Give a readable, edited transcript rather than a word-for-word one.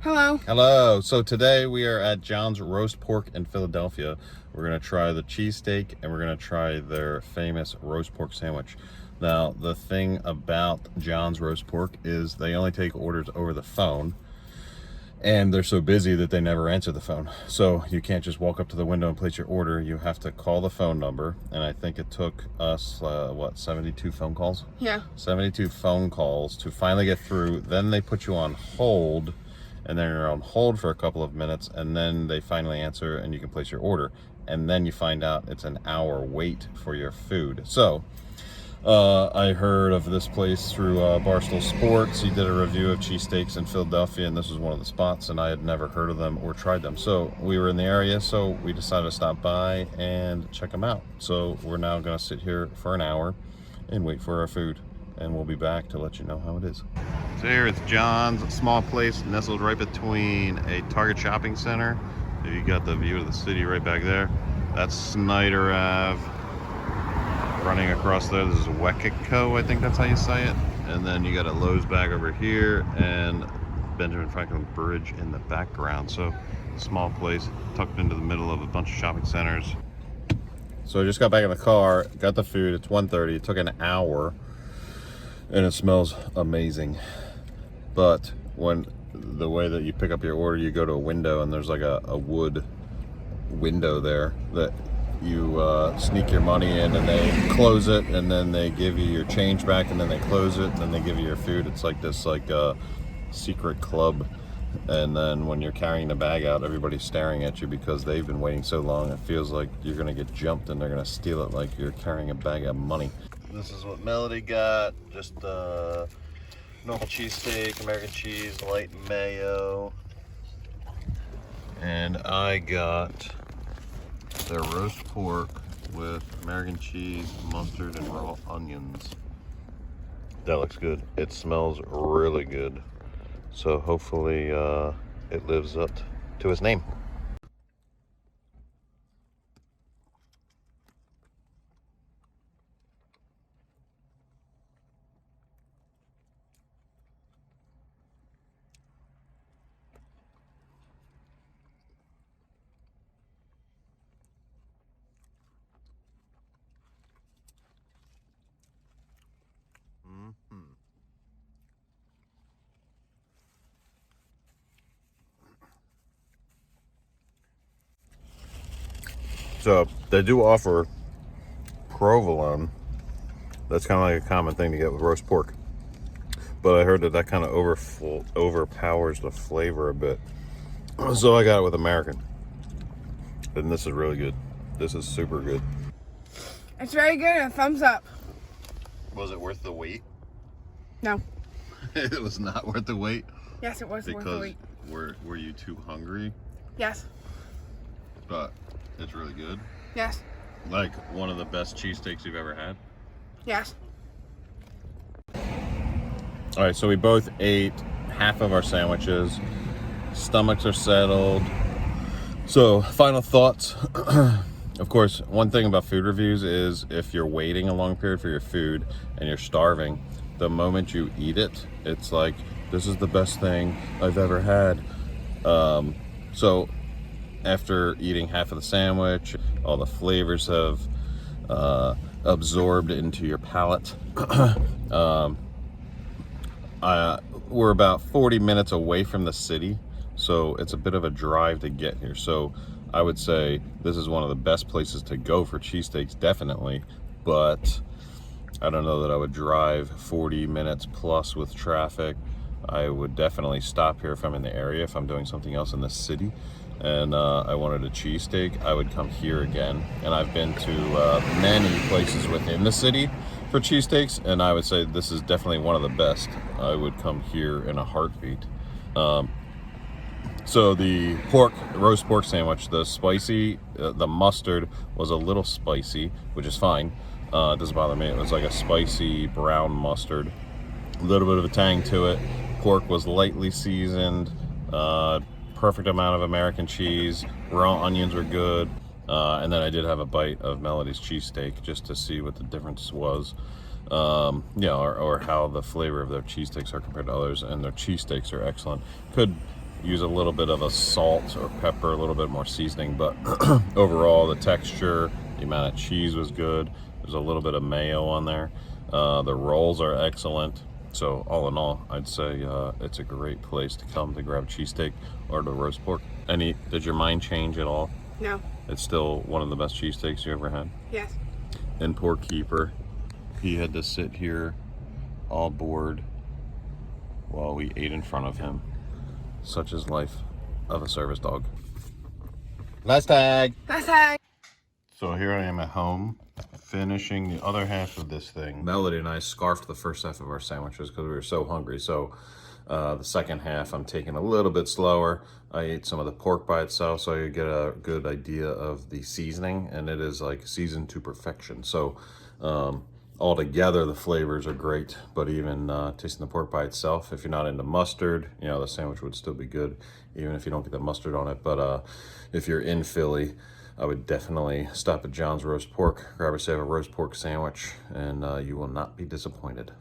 Hello. Hello. So today we are at John's Roast Pork in Philadelphia. We're going to try the cheesesteak and we're going to try their famous roast pork sandwich. Now, the thing about John's Roast Pork is they only take orders over the phone, and they're so busy that they never answer the phone. So you can't just walk up to the window and place your order. You have to call the phone number, and I think it took us, 72 phone calls? Yeah. 72 phone calls to finally get through. Then they put you on hold, and then you're on hold for a couple of minutes, and then they finally answer and you can place your order. And then you find out it's an hour wait for your food. So I heard of this place through Barstool Sports. He did a review of cheesesteaks in Philadelphia, and this was one of the spots, and I had never heard of them or tried them. So we were in the area, so we decided to stop by and check them out. So we're now going to sit here for an hour and wait for our food, and we'll be back to let you know how it is. So here it's John's, a small place nestled right between a Target shopping center. You got the view of the city right back there. That's Snyder Ave. Running across there, this is Wekiko, I think that's how you say it. And then you got a Lowe's bag over here and Benjamin Franklin Bridge in the background. So small place tucked into the middle of a bunch of shopping centers. So I just got back in the car, got the food. It's 1:30. It took an hour and it smells amazing. But when the way that you pick up your order, you go to a window and there's like a wood window there that you sneak your money in, and they close it, and then they give you your change back, and then they close it, and then they give you your food. It's like this secret club. And then when you're carrying the bag out, everybody's staring at you because they've been waiting so long. It feels like you're gonna get jumped and they're gonna steal it, like you're carrying a bag of money. This is what Melody got. Just normal cheesesteak, American cheese, light mayo. And I got their roast pork with American cheese, mustard, and raw onions. That looks good. It smells really good. So hopefully it lives up to its name. So they do offer provolone. That's kind of like a common thing to get with roast pork. But I heard that kind of overpowers the flavor a bit. So I got it with American. And this is really good. This is super good. It's very good and a thumbs up. Was it worth the wait? No. It was not worth the wait? Yes, it was worth the wait. Were you too hungry? Yes. But it's really good. Yes. Like one of the best cheesesteaks you've ever had? Yes. All right, so we both ate half of our sandwiches. Stomachs are settled. So, final thoughts. Of course, one thing about food reviews is if you're waiting a long period for your food and you're starving, the moment you eat it, it's like, this is the best thing I've ever had. So after eating half of the sandwich, all the flavors have absorbed into your palate. We're about 40 minutes away from the city, so it's a bit of a drive to get here. So I would say this is one of the best places to go for cheesesteaks, definitely, but I don't know that I would drive 40 minutes plus with traffic. I would definitely stop here if I'm in the area, if I'm doing something else in the city, and I wanted a cheesesteak, I would come here again. And I've been to many places within the city for cheesesteaks, and I would say this is definitely one of the best. I would come here in a heartbeat. So the roast pork sandwich, the mustard was a little spicy, which is fine. It doesn't bother me. It was like a spicy brown mustard, a little bit of a tang to it. Pork was lightly seasoned, perfect amount of American cheese. Raw onions were good. And then I did have a bite of Melody's cheesesteak just to see what the difference was. Or how the flavor of their cheesesteaks are compared to others, and their cheesesteaks are excellent. Could use a little bit of a salt or pepper, a little bit more seasoning, but overall the texture, the amount of cheese was good. There's a little bit of mayo on there. The rolls are excellent. So all in all, I'd say it's a great place to come to grab a cheesesteak or the roast pork. Did your mind change at all? No. It's still one of the best cheesesteaks you ever had? Yes. And poor Keeper, he had to sit here all bored while we ate in front of him. Such is life of a service dog. Last tag. Last tag. So here I am at home, finishing the other half of this thing. Melody and I scarfed the first half of our sandwiches because we were so hungry. So the second half I'm taking a little bit slower. I ate some of the pork by itself so I could get a good idea of the seasoning, and it is like seasoned to perfection. So altogether the flavors are great, but even tasting the pork by itself, if you're not into mustard, you know, the sandwich would still be good even if you don't get the mustard on it. But if you're in Philly, I would definitely stop at John's Roast Pork, grab a roast pork sandwich, and you will not be disappointed.